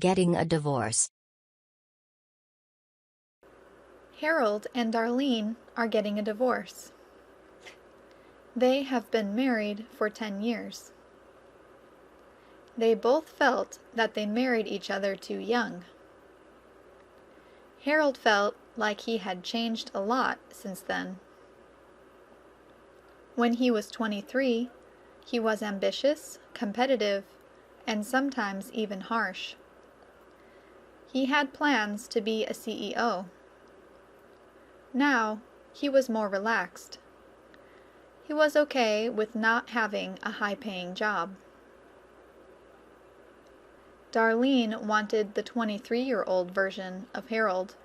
getting a divorce. Harold and Darlene are getting a divorce. They have been married for 10 years. They both felt that they married each other too young. Harold felt like he had changed a lot since then. When he was 23, he was ambitious, competitive, and sometimes even harsh. He had plans to be a CEO. Now, he was more relaxed. He was okay with not having a high-paying job. Darlene wanted the 23-year-old version of Harold.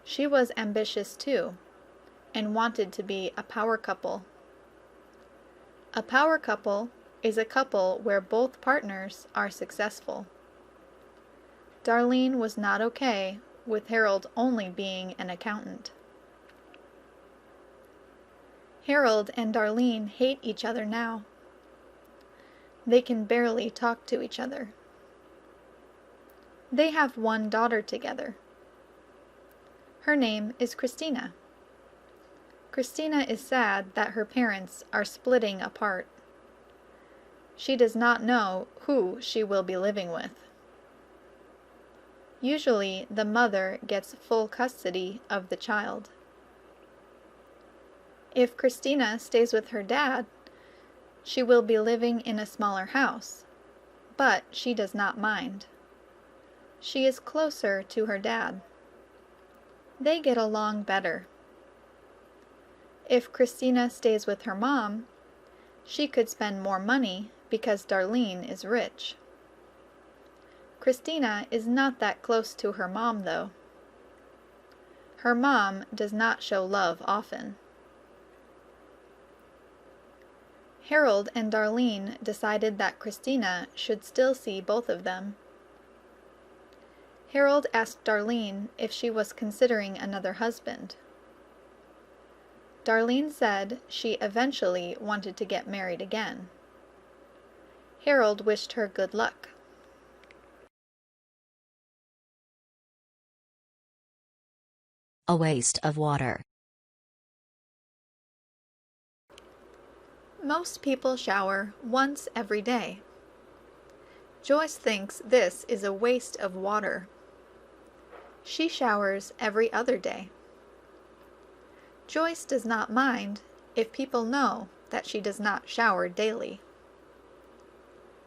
She was ambitious too, and wanted to be a power couple. A power couple is a couple where both partners are successful. Darlene was not okay with Harold only being an accountant. Harold and Darlene hate each other now. They can barely talk to each other. They have one daughter together. Her name is Christina. Christina is sad that her parents are splitting apart. She does not know who she will be living with. Usually, the mother gets full custody of the child. If Christina stays with her dad, she will be living in a smaller house, but she does not mind. She is closer to her dad. They get along better. If Christina stays with her mom, she could spend more money because Darlene is rich. Christina is not that close to her mom, though. Her mom does not show love often. Harold and Darlene decided that Christina should still see both of them. Harold asked Darlene if she was considering another husband. Darlene said she eventually wanted to get married again. Harold wished her good luck. A waste of water. Most people shower once every day. Joyce thinks this is a waste of water. She showers every other day. Joyce does not mind if people know that she does not shower daily.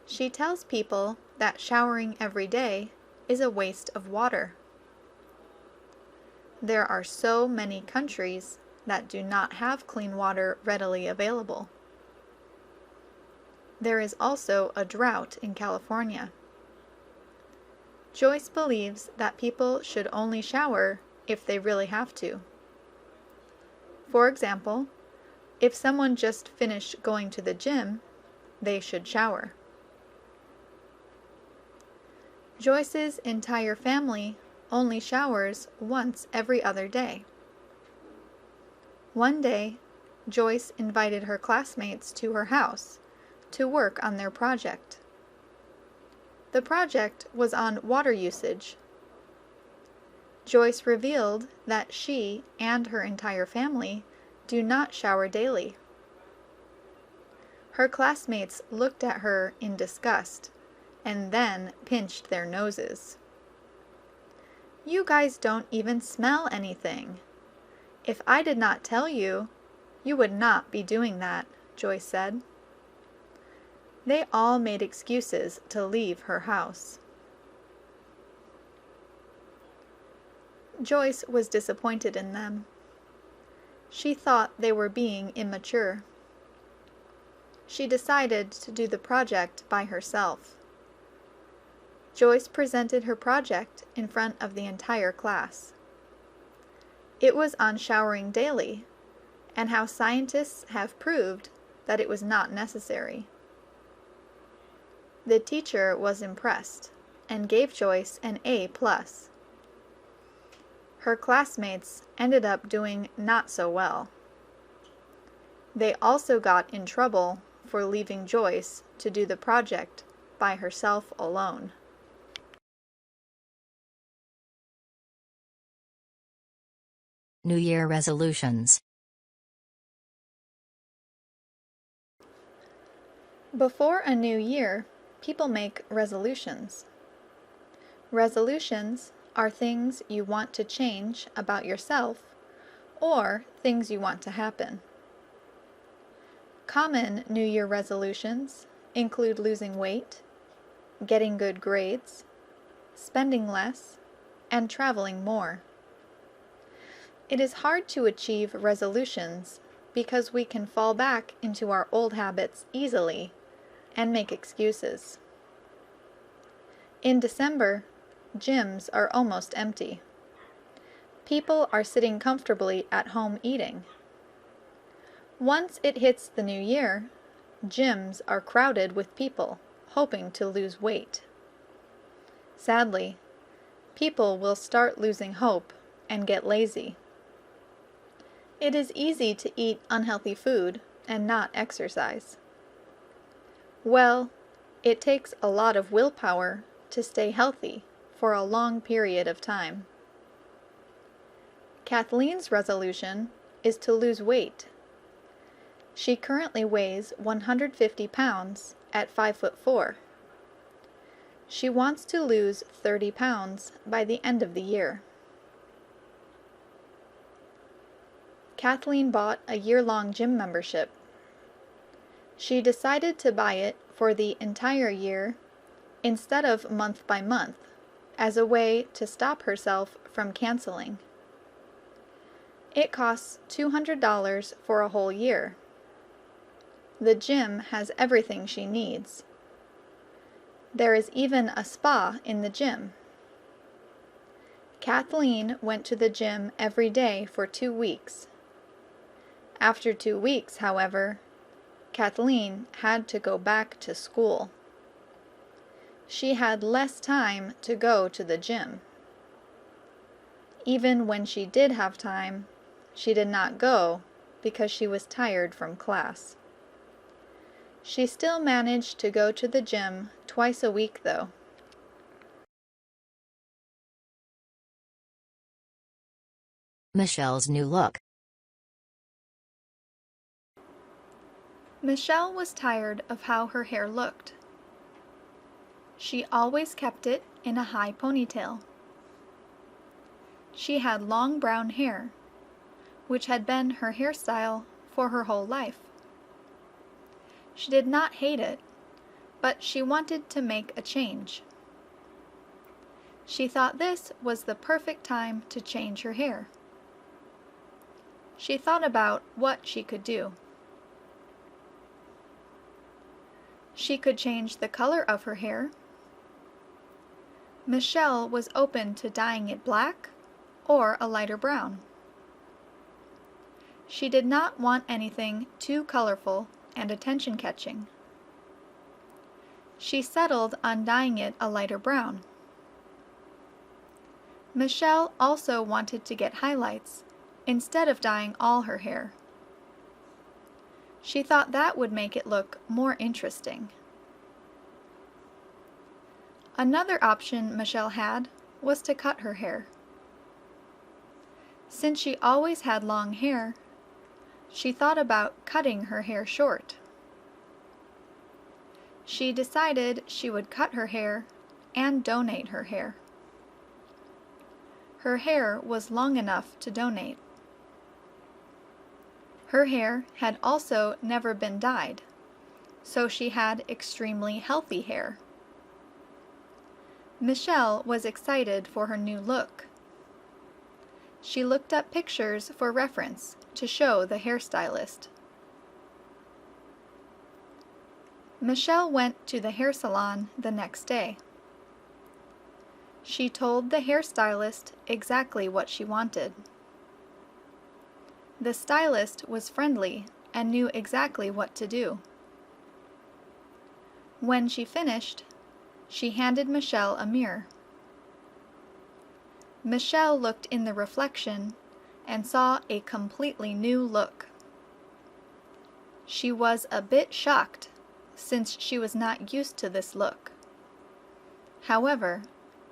She tells people that showering every day is a waste of water. There are so many countries that do not have clean water readily available. There is also a drought in California. Joyce believes that people should only shower if they really have to. For example, if someone just finished going to the gym, they should shower. Joyce's entire family only showers once every other day. One day, Joyce invited her classmates to her house to work on their project. The project was on water usage. Joyce revealed that she and her entire family do not shower daily. Her classmates looked at her in disgust and then pinched their noses. "You guys don't even smell anything. If I did not tell you, you would not be doing that," Joyce said. They all made excuses to leave her house. Joyce was disappointed in them. She thought they were being immature. She decided to do the project by herself. Joyce presented her project in front of the entire class. It was on showering daily, and how scientists have proved that it was not necessary. The teacher was impressed and gave Joyce an A+. Her classmates ended up doing not so well. They also got in trouble for leaving Joyce to do the project by herself alone. New Year resolutions. Before a new year, people make resolutions. Resolutions are things you want to change about yourself or things you want to happen. Common New Year resolutions include losing weight, getting good grades, spending less, and traveling more. It is hard to achieve resolutions because we can fall back into our old habits easily and make excuses. In December, gyms are almost empty. People are sitting comfortably at home eating. Once it hits the new year, gyms are crowded with people hoping to lose weight. Sadly, people will start losing hope and get lazy. It is easy to eat unhealthy food and not exercise. Well, it takes a lot of willpower to stay healthy for a long period of time. Kathleen's resolution is to lose weight. She currently weighs 150 pounds at 5'4". She wants to lose 30 pounds by the end of the year. Kathleen bought a year-long gym membership. She decided to buy it for the entire year instead of month by month, as a way to stop herself from canceling. It costs $200 for a whole year. The gym has everything she needs. There is even a spa in the gym. Kathleen went to the gym every day for 2 weeks. After 2 weeks, however, Kathleen had to go back to school. She had less time to go to the gym. Even when she did have time, she did not go because she was tired from class. She still managed to go to the gym twice a week, though. Michelle's new look. Michelle was tired of how her hair looked. She always kept it in a high ponytail. She had long brown hair, which had been her hairstyle for her whole life. She did not hate it, but she wanted to make a change. She thought this was the perfect time to change her hair. She thought about what she could do. She could change the color of her hair. Michelle was open to dyeing it black or a lighter brown. She did not want anything too colorful and attention-catching. She settled on dyeing it a lighter brown. Michelle also wanted to get highlights instead of dyeing all her hair. She thought that would make it look more interesting. Another option Michelle had was to cut her hair. Since she always had long hair, she thought about cutting her hair short. She decided she would cut her hair and donate her hair. Her hair was long enough to donate. Her hair had also never been dyed, so she had extremely healthy hair. Michelle was excited for her new look. She looked up pictures for reference to show the hairstylist. Michelle went to the hair salon the next day. She told the hairstylist exactly what she wanted. The stylist was friendly and knew exactly what to do. When she finished, she handed Michelle a mirror. Michelle looked in the reflection and saw a completely new look. She was a bit shocked since she was not used to this look. However,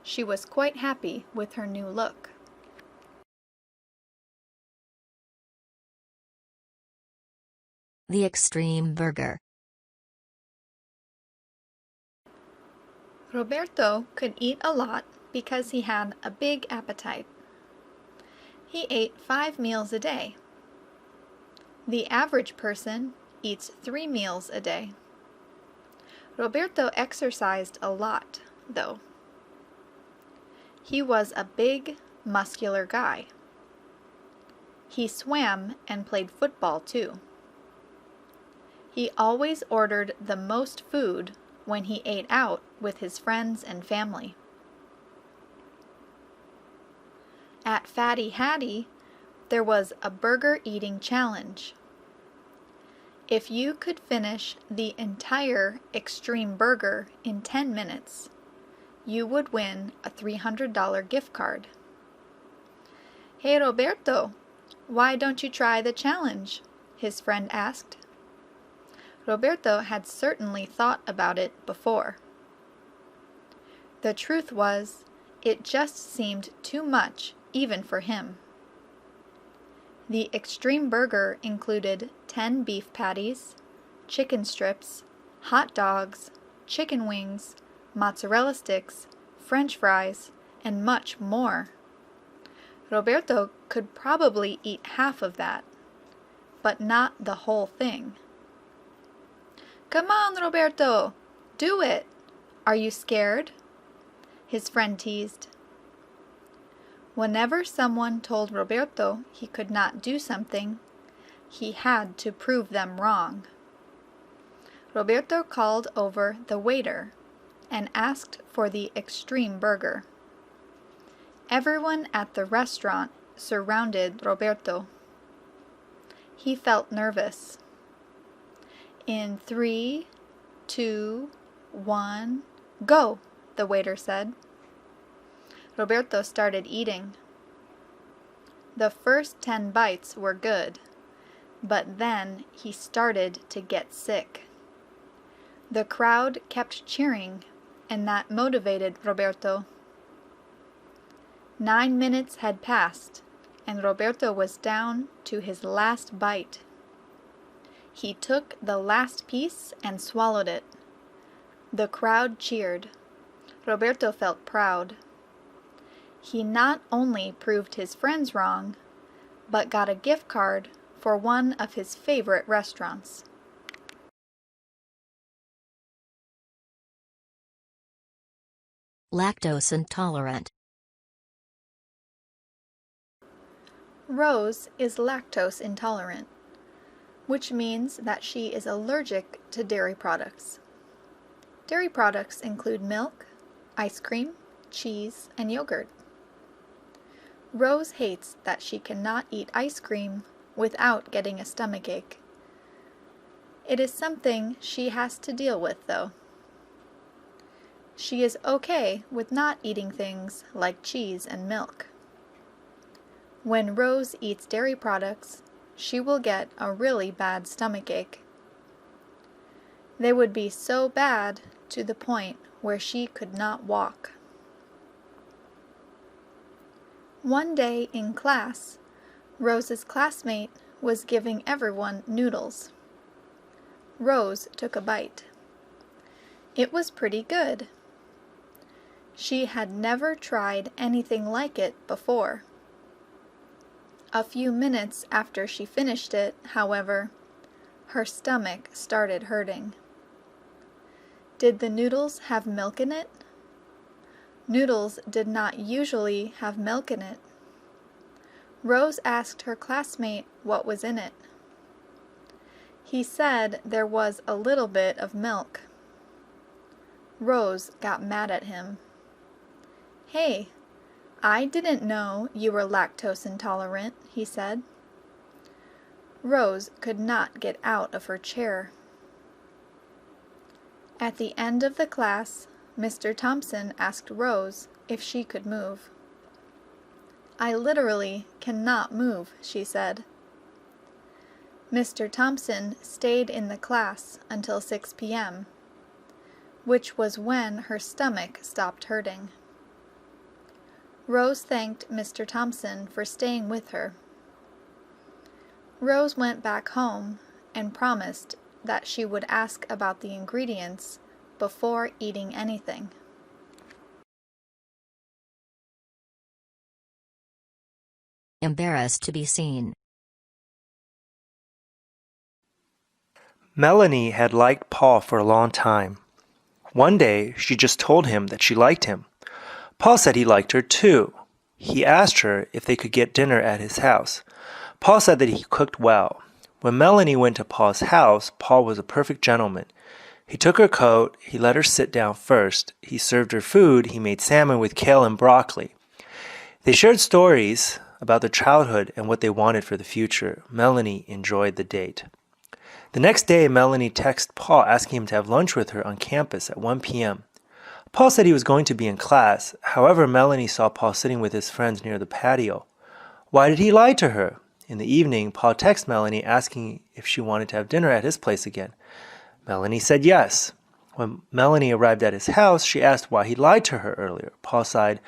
she was quite happy with her new look. The extreme burger. Roberto could eat a lot because he had a big appetite. He ate 5 meals a day. The average person eats 3 meals a day. Roberto exercised a lot, though. He was a big, muscular guy. He swam and played football too. He always ordered the most food when he ate out with his friends and family. At Fatty Hattie, there was a burger eating challenge. If you could finish the entire extreme burger in 10 minutes, you would win a $300 gift card. "Hey Roberto, why don't you try the challenge?" his friend asked. Roberto had certainly thought about it before. The truth was, it just seemed too much even for him. The extreme burger included 10 beef patties, chicken strips, hot dogs, chicken wings, mozzarella sticks, French fries, and much more. Roberto could probably eat half of that, but not the whole thing. "Come on, Roberto! Do it! Are you scared?" his friend teased. Whenever someone told Roberto he could not do something, he had to prove them wrong. Roberto called over the waiter and asked for the extreme burger. Everyone at the restaurant surrounded Roberto. He felt nervous. "In 3, 2, 1, go," the waiter said. Roberto started eating. The first 10 bites were good, but then he started to get sick. The crowd kept cheering, and that motivated Roberto. 9 minutes had passed, and Roberto was down to his last bite. He took the last piece and swallowed it. The crowd cheered. Roberto felt proud. He not only proved his friends wrong, but got a gift card for one of his favorite restaurants. Lactose intolerant. Rose is lactose intolerant, which means that she is allergic to dairy products. Dairy products include milk, ice cream, cheese, and yogurt. Rose hates that she cannot eat ice cream without getting a stomachache. It is something she has to deal with, though. She is okay with not eating things like cheese and milk. When Rose eats dairy products, she will get a really bad stomachache. They would be so bad to the point where she could not walk. One day in class, Rose's classmate was giving everyone noodles. Rose took a bite. It was pretty good. She had never tried anything like it before. A few minutes after she finished it, however, her stomach started hurting. Did the noodles have milk in it? Noodles did not usually have milk in it. Rose asked her classmate what was in it. He said there was a little bit of milk. Rose got mad at him. "Hey, I didn't know you were lactose intolerant," he said. Rose could not get out of her chair. At the end of the class, Mr. Thompson asked Rose if she could move. "I literally cannot move," she said. Mr. Thompson stayed in the class until 6 p.m., which was when her stomach stopped hurting. Rose thanked Mr. Thompson for staying with her. Rose went back home and promised that she would ask about the ingredients before eating anything. Embarrassed to be seen. Melanie had liked Paul for a long time. One day, she just told him that she liked him. Paul said he liked her too. He asked her if they could get dinner at his house. Paul said that he cooked well. When Melanie went to Paul's house, Paul was a perfect gentleman. He took her coat, he let her sit down first, he served her food, he made salmon with kale and broccoli. They shared stories about their childhood and what they wanted for the future. Melanie enjoyed the date. The next day, Melanie texted Paul asking him to have lunch with her on campus at 1 p.m. Paul said he was going to be in class. However, Melanie saw Paul sitting with his friends near the patio. Why did he lie to her? In the evening, Paul texted Melanie asking if she wanted to have dinner at his place again. Melanie said yes. When Melanie arrived at his house, she asked why he lied to her earlier. Paul sighed,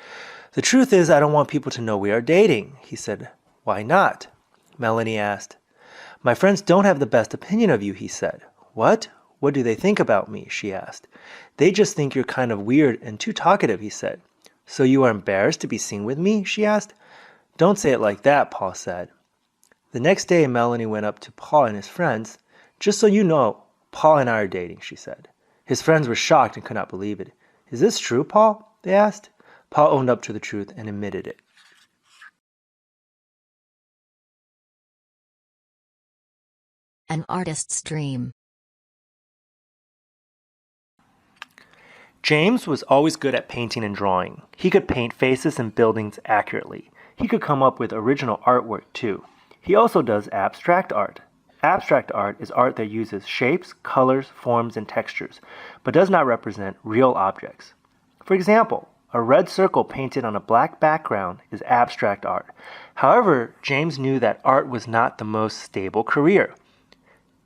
"The truth is, I don't want people to know we are dating." He said, "Why not?" Melanie asked. "My friends don't have the best opinion of you," he said. "What? What do they think about me?" she asked. "They just think you're kind of weird and too talkative," he said. "So you are embarrassed to be seen with me?" she asked. "Don't say it like that," Paul said. The next day, Melanie went up to Paul and his friends. "Just so you know, Paul and I are dating," she said. His friends were shocked and could not believe it. "Is this true, Paul?" they asked. Paul owned up to the truth and admitted it. An artist's dream. James was always good at painting and drawing. He could paint faces and buildings accurately. He could come up with original artwork too. He also does abstract art. Abstract art is art that uses shapes, colors, forms, and textures, but does not represent real objects. For example, a red circle painted on a black background is abstract art. However, James knew that art was not the most stable career.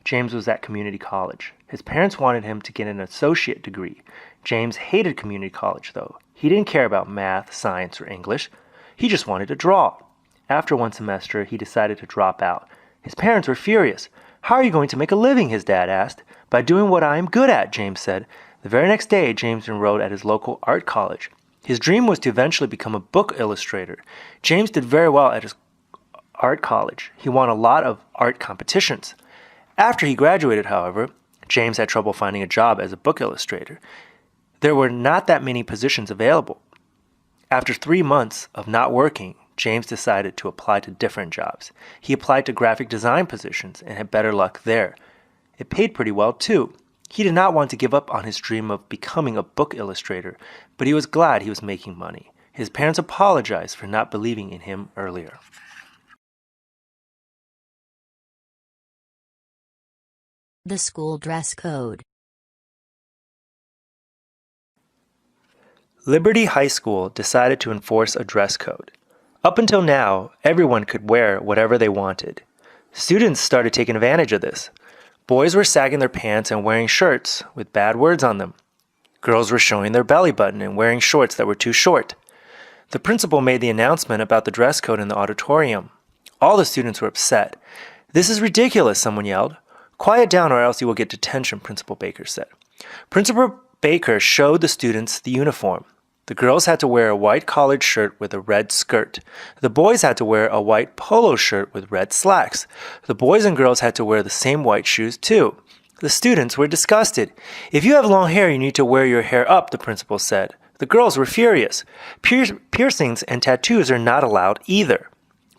James was at community college. His parents wanted him to get an associate degree. James hated community college, though. He didn't care about math, science, or English. He just wanted to draw. After one semester, he decided to drop out. His parents were furious. "How are you going to make a living?" his dad asked. "By doing what I am good at," James said. The very next day, James enrolled at his local art college. His dream was to eventually become a book illustrator. James did very well at his art college. He won a lot of art competitions. After he graduated, however, James had trouble finding a job as a book illustrator. There were not that many positions available. After 3 months of not working, James decided to apply to different jobs. He applied to graphic design positions and had better luck there. It paid pretty well, too. He did not want to give up on his dream of becoming a book illustrator, but he was glad he was making money. His parents apologized for not believing in him earlier. The school dress code. Liberty High School decided to enforce a dress code. Up until now, everyone could wear whatever they wanted. Students started taking advantage of this. Boys were sagging their pants and wearing shirts with bad words on them. Girls were showing their belly button and wearing shorts that were too short. The principal made the announcement about the dress code in the auditorium. All the students were upset. "This is ridiculous," someone yelled. "Quiet down or else you will get detention," Principal Baker said. Principal Baker showed the students the uniform. The girls had to wear a white collared shirt with a red skirt. The boys had to wear a white polo shirt with red slacks. The boys and girls had to wear the same white shoes too. The students were disgusted. "If you have long hair, you need to wear your hair up," the principal said. The girls were furious. "Piercings and tattoos are not allowed either,"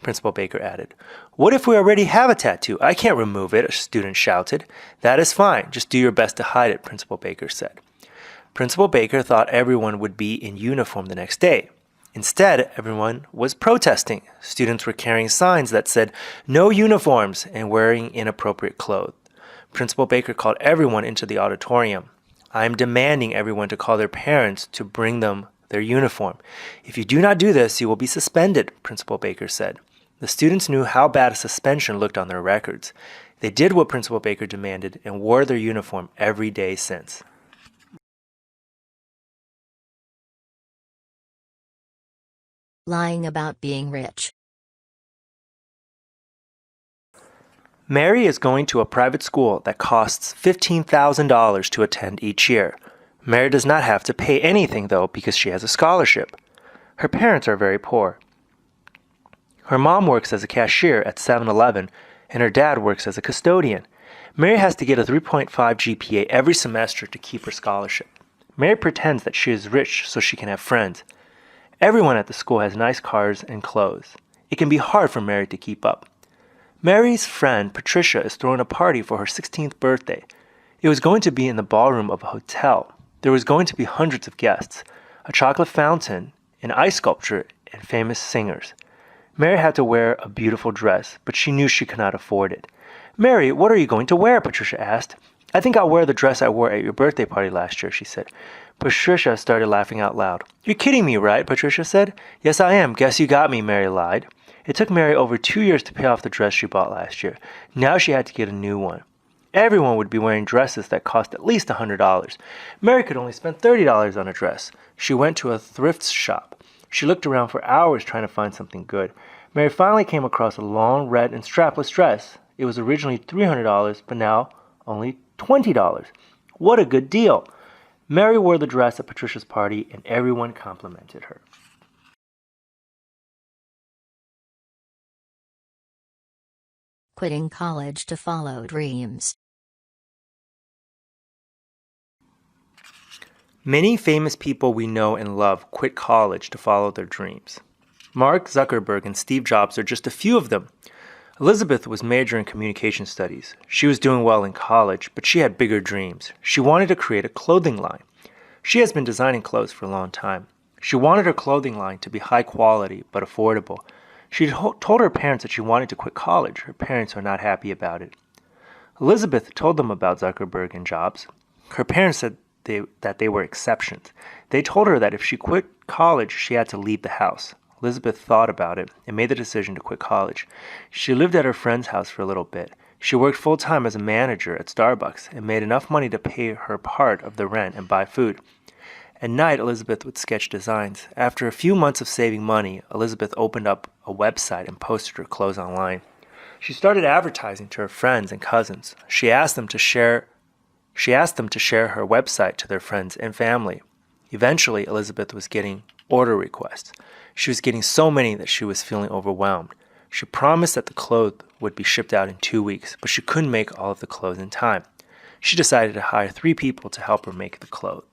Principal Baker added. "What if we already have a tattoo? I can't remove it," a student shouted. "That is fine. Just do your best to hide it," Principal Baker said. Principal Baker thought everyone would be in uniform the next day. Instead, everyone was protesting. Students were carrying signs that said, "No uniforms," and wearing inappropriate clothes. Principal Baker called everyone into the auditorium. "I am demanding everyone to call their parents to bring them their uniform. If you do not do this, you will be suspended," Principal Baker said. The students knew how bad a suspension looked on their records. They did what Principal Baker demanded and wore their uniform every day since. Lying about being rich. Mary is going to a private school that costs $15,000 to attend each year. Mary does not have to pay anything, though, because she has a scholarship. Her parents are very poor. Her mom works as a cashier at 7-Eleven, and her dad works as a custodian. Mary has to get a 3.5 GPA every semester to keep her scholarship. Mary pretends that she is rich so she can have friends. Everyone at the school has nice cars and clothes. It can be hard for Mary to keep up. Mary's friend Patricia is throwing a party for her 16th birthday. It was going to be in the ballroom of a hotel. There was going to be hundreds of guests, a chocolate fountain, an ice sculpture, and famous singers. Mary had to wear a beautiful dress, but she knew she could not afford it. "Mary, what are you going to wear?" Patricia asked. "I think I'll wear the dress I wore at your birthday party last year," she said. Patricia started laughing out loud. "You're kidding me, right?" Patricia said. "Yes, I am. Guess you got me," Mary lied. It took Mary over 2 years to pay off the dress she bought last year. Now she had to get a new one. Everyone would be wearing dresses that cost at least $100. Mary could only spend $30 on a dress. She went to a thrift shop. She looked around for hours trying to find something good. Mary finally came across a long, red, and strapless dress. It was originally $300, but now only $20. What a good deal! Mary wore the dress at Patricia's party, and everyone complimented her. Quitting college to follow dreams. Many famous people we know and love quit college to follow their dreams. Mark Zuckerberg and Steve Jobs are just a few of them. Elizabeth was majoring in communication studies. She was doing well in college, but she had bigger dreams. She wanted to create a clothing line. She has been designing clothes for a long time. She wanted her clothing line to be high quality but affordable. She told her parents that she wanted to quit college. Her parents are not happy about it. Elizabeth told them about Zuckerberg and Jobs. Her parents said that they were exceptions. They told her that if she quit college, she had to leave the house. Elizabeth thought about it and made the decision to quit college. She lived at her friend's house for a little bit. She worked full-time as a manager at Starbucks and made enough money to pay her part of the rent and buy food. At night, Elizabeth would sketch designs. After a few months of saving money, Elizabeth opened up a website and posted her clothes online. She started advertising to her friends and cousins. She asked them to share her website to their friends and family. Eventually, Elizabeth was getting order requests. She was getting so many that she was feeling overwhelmed. She promised that the clothes would be shipped out in 2 weeks, but she couldn't make all of the clothes in time. She decided to hire 3 people to help her make the clothes.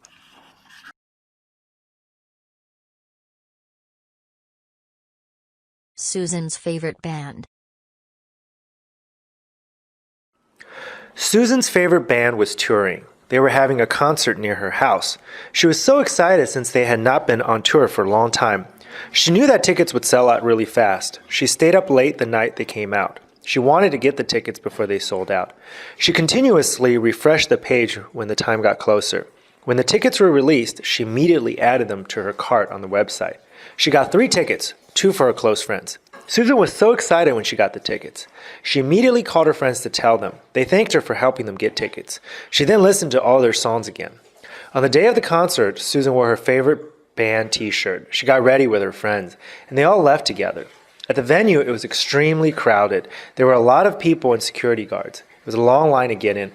Susan's favorite band. Susan's favorite band was touring. They were having a concert near her house. She was so excited since they had not been on tour for a long time. She knew that tickets would sell out really fast. She stayed up late the night they came out. She wanted to get the tickets before they sold out. She continuously refreshed the page when the time got closer. When the tickets were released, she immediately added them to her cart on the website. She got 3 tickets, 2 for her close friends. Susan was so excited when she got the tickets. She immediately called her friends to tell them. They thanked her for helping them get tickets. She then listened to all their songs again. On the day of the concert, Susan wore her favorite band t-shirt. She got ready with her friends, and they all left together. At the venue, it was extremely crowded. There were a lot of people and security guards. It was a long line to get in.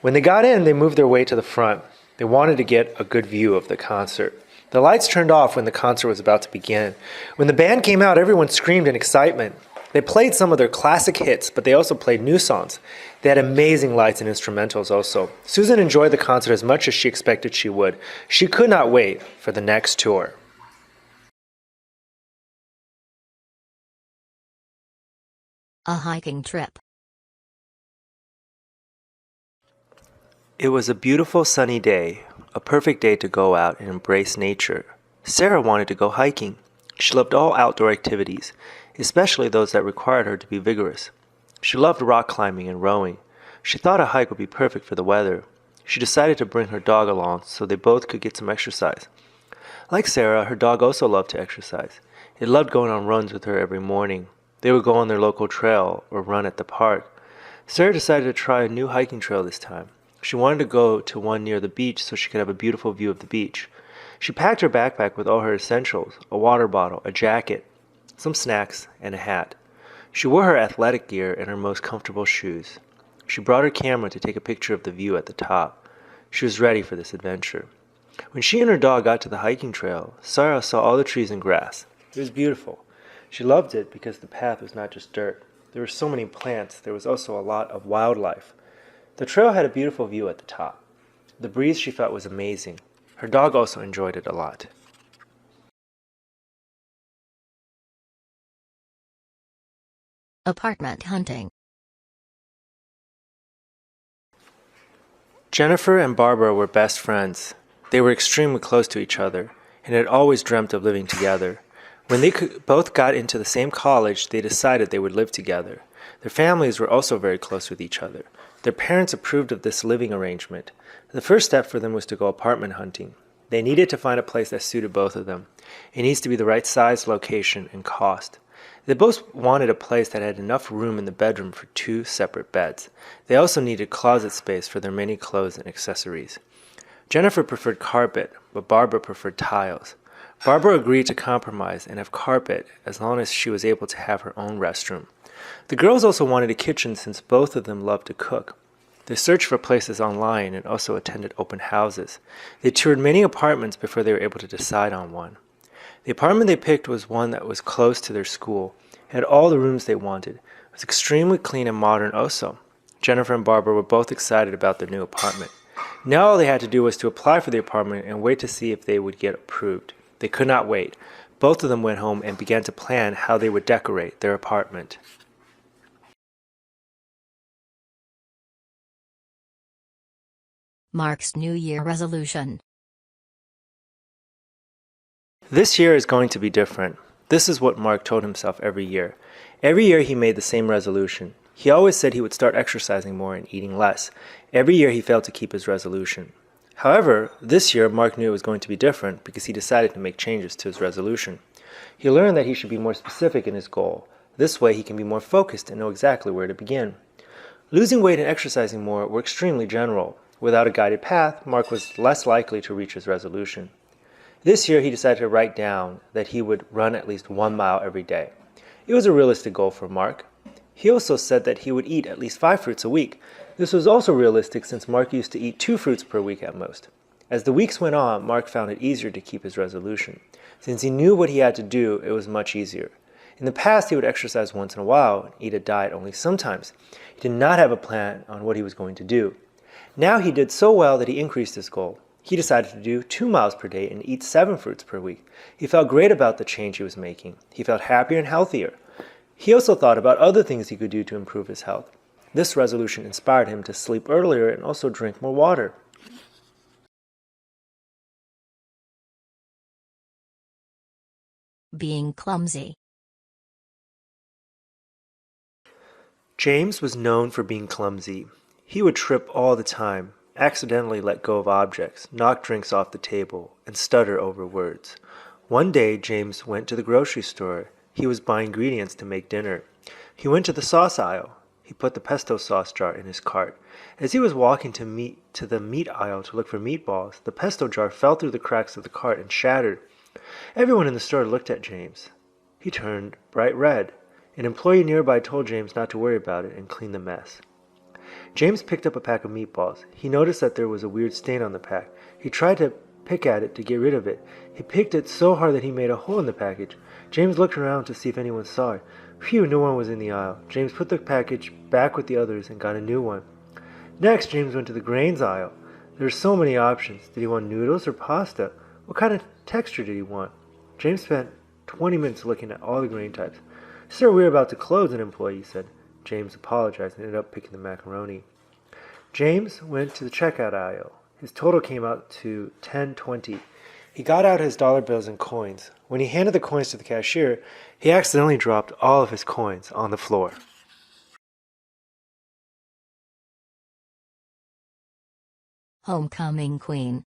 When they got in, they moved their way to the front. They wanted to get a good view of the concert. The lights turned off when the concert was about to begin. When the band came out, everyone screamed in excitement. They played some of their classic hits, but they also played new songs. They had amazing lights and instrumentals also. Susan enjoyed the concert as much as she expected she would. She could not wait for the next tour. A hiking trip. It was a beautiful sunny day, a perfect day to go out and embrace nature. Sarah wanted to go hiking. She loved all outdoor activities, especially those that required her to be vigorous. She loved rock climbing and rowing. She thought a hike would be perfect for the weather. She decided to bring her dog along so they both could get some exercise. Like Sarah, her dog also loved to exercise. It loved going on runs with her every morning. They would go on their local trail or run at the park. Sarah decided to try a new hiking trail this time. She wanted to go to one near the beach so she could have a beautiful view of the beach. She packed her backpack with all her essentials, a water bottle, a jacket, some snacks, and a hat. She wore her athletic gear and her most comfortable shoes. She brought her camera to take a picture of the view at the top. She was ready for this adventure. When she and her dog got to the hiking trail, Sarah saw all the trees and grass. It was beautiful. She loved it because the path was not just dirt. There were so many plants, there was also a lot of wildlife. The trail had a beautiful view at the top. The breeze she felt was amazing. Her dog also enjoyed it a lot. Apartment hunting. Jennifer and Barbara were best friends. They were extremely close to each other and had always dreamt of living together. When they both got into the same college, they decided they would live together. Their families were also very close with each other. Their parents approved of this living arrangement. The first step for them was to go apartment hunting. They needed to find a place that suited both of them. It needs to be the right size, location, and cost. They both wanted a place that had enough room in the bedroom for 2 separate beds. They also needed closet space for their many clothes and accessories. Jennifer preferred carpet, but Barbara preferred tiles. Barbara agreed to compromise and have carpet as long as she was able to have her own restroom. The girls also wanted a kitchen since both of them loved to cook. They searched for places online and also attended open houses. They toured many apartments before they were able to decide on one. The apartment they picked was one that was close to their school. It had all the rooms they wanted. It was extremely clean and modern also. Jennifer and Barbara were both excited about their new apartment. Now all they had to do was to apply for the apartment and wait to see if they would get approved. They could not wait. Both of them went home and began to plan how they would decorate their apartment. Mark's New Year resolution. This year is going to be different. This is what Mark told himself every year. Every year he made the same resolution. He always said he would start exercising more and eating less. Every year he failed to keep his resolution. However, this year Mark knew it was going to be different because he decided to make changes to his resolution. He learned that he should be more specific in his goal. This way he can be more focused and know exactly where to begin. Losing weight and exercising more were extremely general. Without a guided path, Mark was less likely to reach his resolution. This year he decided to write down that he would run at least 1 mile every day. It was a realistic goal for Mark. He also said that he would eat at least 5 fruits a week. This was also realistic since Mark used to eat 2 fruits per week at most. As the weeks went on, Mark found it easier to keep his resolution. Since he knew what he had to do, it was much easier. In the past, he would exercise once in a while and eat a diet only sometimes. He did not have a plan on what he was going to do. Now he did so well that he increased his goal. He decided to do 2 miles per day and eat 7 fruits per week. He felt great about the change he was making. He felt happier and healthier. He also thought about other things he could do to improve his health. This resolution inspired him to sleep earlier and also drink more water. Being clumsy. James was known for being clumsy. He would trip all the time, accidentally let go of objects, knock drinks off the table, and stutter over words. One day, James went to the grocery store. He was buying ingredients to make dinner. He went to the sauce aisle. He put the pesto sauce jar in his cart. As he was walking to the meat aisle to look for meatballs, the pesto jar fell through the cracks of the cart and shattered. Everyone in the store looked at James. He turned bright red. An employee nearby told James not to worry about it and clean the mess. James picked up a pack of meatballs. He noticed that there was a weird stain on the pack. He tried to pick at it to get rid of it. He picked it so hard that he made a hole in the package. James looked around to see if anyone saw it. Phew, no one was in the aisle. James put the package back with the others and got a new one. Next, James went to the grains aisle. There were so many options. Did he want noodles or pasta? What kind of texture did he want? James spent 20 minutes looking at all the grain types. Sir, we're about to close, an employee said. James apologized and ended up picking the macaroni. James went to the checkout aisle. His total came out to $10.20. He got out his dollar bills and coins. When he handed the coins to the cashier, he accidentally dropped all of his coins on the floor. Homecoming queen.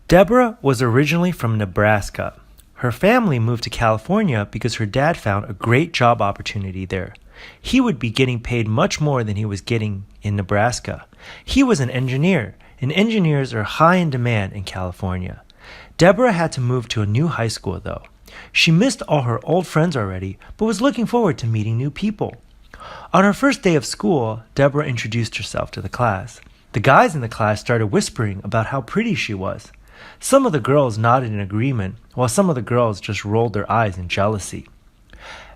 Deborah was originally from Nebraska. Her family moved to California because her dad found a great job opportunity there. He would be getting paid much more than he was getting in Nebraska. He was an engineer, and engineers are high in demand in California. Deborah had to move to a new high school, though. She missed all her old friends already, but was looking forward to meeting new people. On her first day of school, Deborah introduced herself to the class. The guys in the class started whispering about how pretty she was. Some of the girls nodded in agreement, while some of the girls just rolled their eyes in jealousy.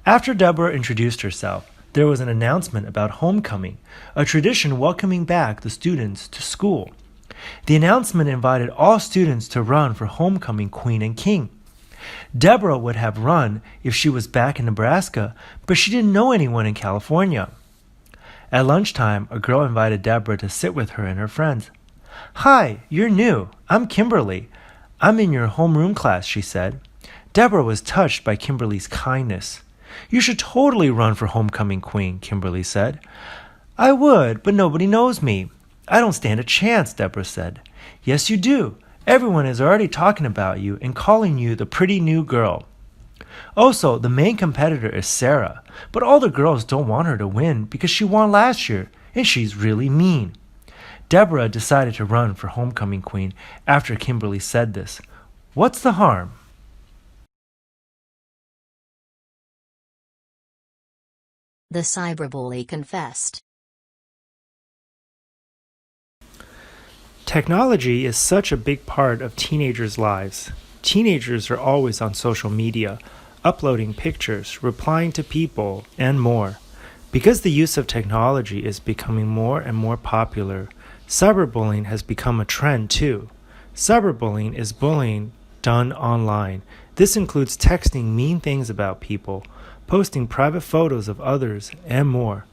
After Deborah introduced herself, there was an announcement about homecoming, a tradition welcoming back the students to school. The announcement invited all students to run for homecoming queen and king. Deborah would have run if she was back in Nebraska, but she didn't know anyone in California. At lunchtime, a girl invited Deborah to sit with her and her friends. "Hi, you're new. I'm Kimberly. I'm in your homeroom class," she said. Deborah was touched by Kimberly's kindness. "You should totally run for homecoming queen," Kimberly said. "I would, but nobody knows me." "I don't stand a chance," Deborah said. "Yes, you do. Everyone is already talking about you and calling you the pretty new girl. Also, the main competitor is Sarah, but all the girls don't want her to win because she won last year, and she's really mean." Deborah decided to run for homecoming queen after Kimberly said this. What's the harm? The Cyberbully Confessed. Technology is such a big part of teenagers' lives. Teenagers are always on social media, uploading pictures, replying to people, and more. Because the use of technology is becoming more and more popular, cyberbullying has become a trend too. Cyberbullying is bullying done online. This includes texting mean things about people, posting private photos of others, and more.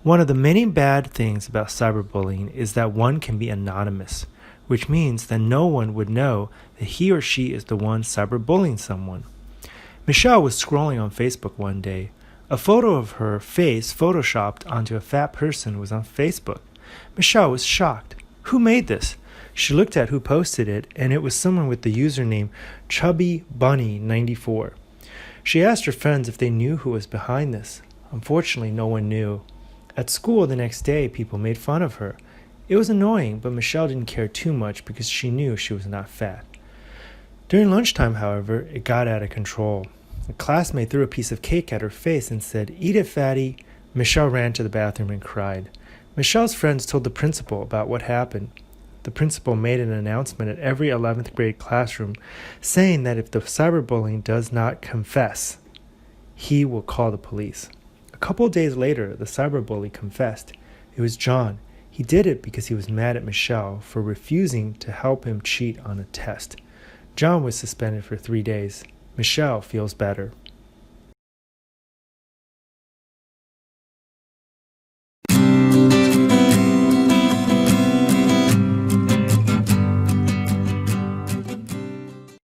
One of the many bad things about cyberbullying is that one can be anonymous, which means that no one would know that he or she is the one cyberbullying someone. Michelle was scrolling on Facebook one day. A photo of her face photoshopped onto a fat person was on Facebook. Michelle was shocked. Who made this? She looked at who posted it, and it was someone with the username ChubbyBunny94. She asked her friends if they knew who was behind this. Unfortunately, no one knew. At school the next day, people made fun of her. It was annoying, but Michelle didn't care too much because she knew she was not fat. During lunchtime, however, it got out of control. A classmate threw a piece of cake at her face and said, "Eat it, fatty." Michelle ran to the bathroom and cried. Michelle's friends told the principal about what happened. The principal made an announcement at every 11th grade classroom saying that if the cyberbullying does not confess, he will call the police. A couple of days later, the cyberbully confessed. It was John. He did it because he was mad at Michelle for refusing to help him cheat on a test. John was suspended for 3 days. Michelle feels better.